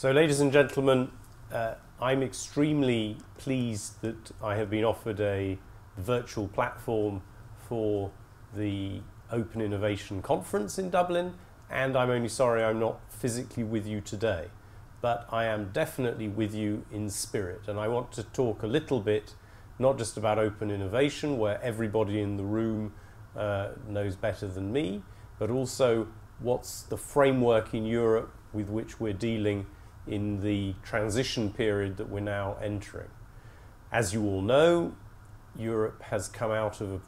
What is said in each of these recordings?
So, ladies and gentlemen, I'm extremely pleased that I have been offered a virtual platform for the Open Innovation Conference in Dublin, and I'm only sorry I'm not physically with you today, but I am definitely with you in spirit. And I want to talk a little bit, not just about open innovation, where everybody in the room knows better than me, but also what's the framework in Europe with which we're dealing in the transition period that we're now entering. As you all know, Europe has come out of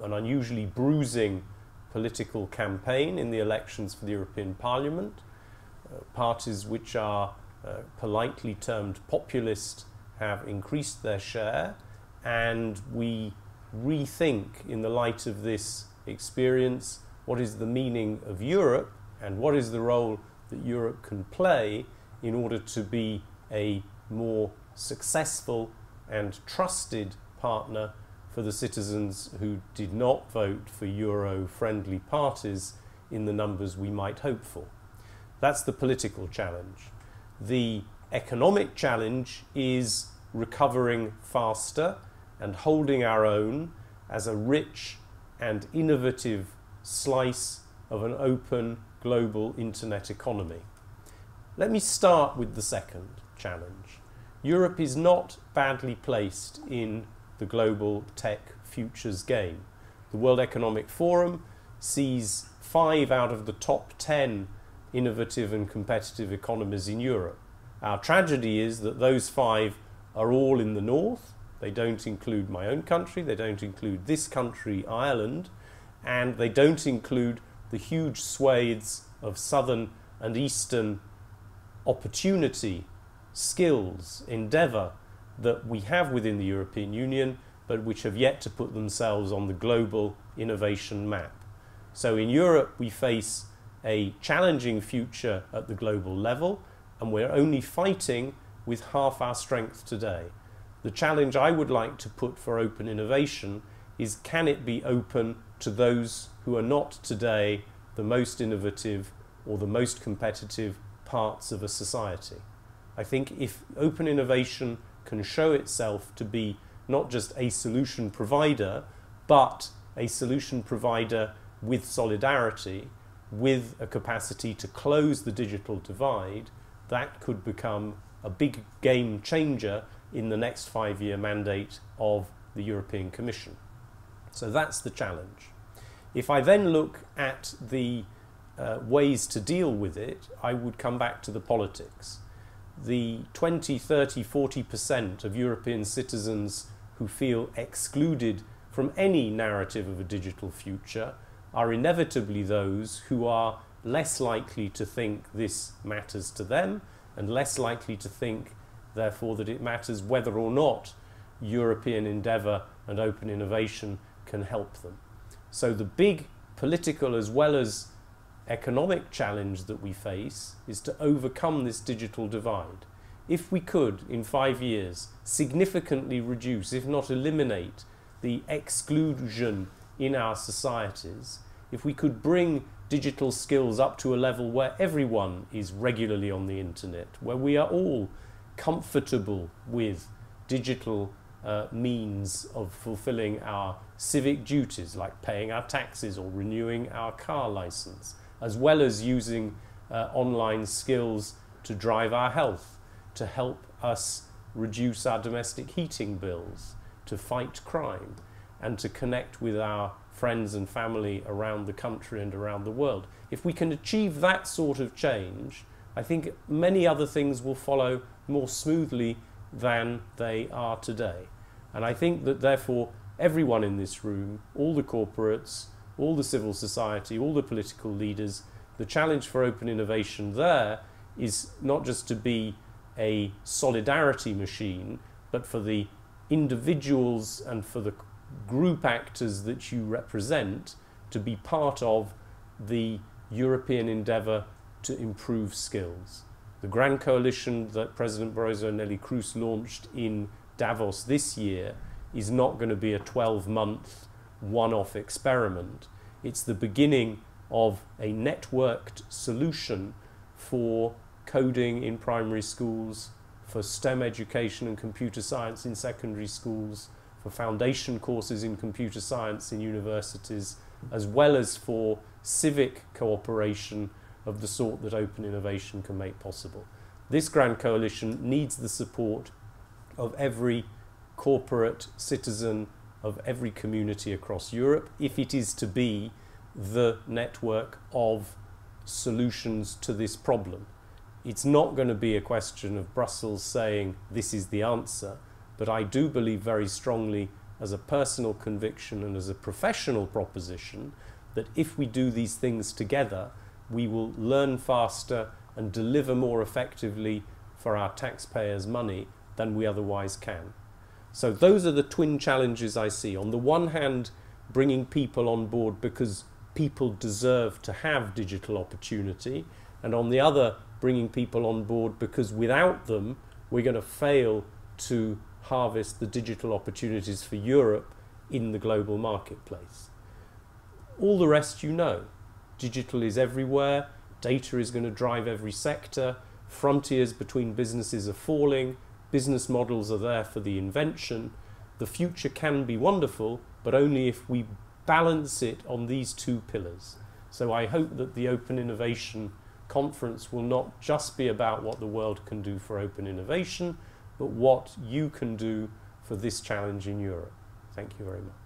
an unusually bruising political campaign in the elections for the European Parliament. Parties which are politely termed populist have increased their share, and we rethink, in the light of this experience, what is the meaning of Europe and what is the role that Europe can play in order to be a more successful and trusted partner for the citizens who did not vote for Euro-friendly parties in the numbers we might hope for. That's the political challenge. The economic challenge is recovering faster and holding our own as a rich and innovative slice of an open global internet economy. Let me start with the second challenge. Europe is not badly placed in the global tech futures game. The World Economic Forum sees 5 out of the top 10 innovative and competitive economies in Europe. Our tragedy is that those 5 are all in the north. They don't include my own country, they don't include this country, Ireland, and they don't include the huge swathes of southern and eastern opportunity, skills, endeavour that we have within the European Union, but which have yet to put themselves on the global innovation map. So in Europe we face a challenging future at the global level, and we're only fighting with half our strength today. The challenge I would like to put for open innovation is, can it be open to those who are not today the most innovative or the most competitive parts of a society? I think if open innovation can show itself to be not just a solution provider, but a solution provider with solidarity, with a capacity to close the digital divide, that could become a big game changer in the next 5-year mandate of the European Commission. So that's the challenge. If I then look at the ways to deal with it, I would come back to the politics. The 20, 30, 40% of European citizens who feel excluded from any narrative of a digital future are inevitably those who are less likely to think this matters to them, and less likely to think, therefore, that it matters whether or not European endeavour and open innovation can help them. So the big political as well as economic challenge that we face is to overcome this digital divide. If we could, in 5 years, significantly reduce, if not eliminate, the exclusion in our societies, if we could bring digital skills up to a level where everyone is regularly on the internet, where we are all comfortable with digital means of fulfilling our civic duties, like paying our taxes or renewing our car license, as well as using online skills to drive our health, to help us reduce our domestic heating bills, to fight crime, and to connect with our friends and family around the country and around the world. If we can achieve that sort of change, I think many other things will follow more smoothly than they are today. And I think that therefore everyone in this room, all the corporates, all the civil society, all the political leaders, the challenge for open innovation there is not just to be a solidarity machine, but for the individuals and for the group actors that you represent to be part of the European endeavour to improve skills. The Grand Coalition that President Barroso and Neelie Kroes launched in Davos this year is not going to be a 12-month one-off experiment. It's the beginning of a networked solution for coding in primary schools, for STEM education and computer science in secondary schools, for foundation courses in computer science in universities, as well as for civic cooperation of the sort that open innovation can make possible. This grand coalition needs the support of every corporate citizen, of every community across Europe, if it is to be the network of solutions to this problem. It's not going to be a question of Brussels saying this is the answer, but I do believe very strongly, as a personal conviction and as a professional proposition, that if we do these things together, we will learn faster and deliver more effectively for our taxpayers' money than we otherwise can. So those are the twin challenges I see. On the one hand, bringing people on board because people deserve to have digital opportunity, and on the other, bringing people on board because without them, we're going to fail to harvest the digital opportunities for Europe in the global marketplace. All the rest you know. Digital is everywhere, data is going to drive every sector, frontiers between businesses are falling, business models are there for the invention. The future can be wonderful, but only if we balance it on these two pillars. So I hope that the Open Innovation Conference will not just be about what the world can do for open innovation, but what you can do for this challenge in Europe. Thank you very much.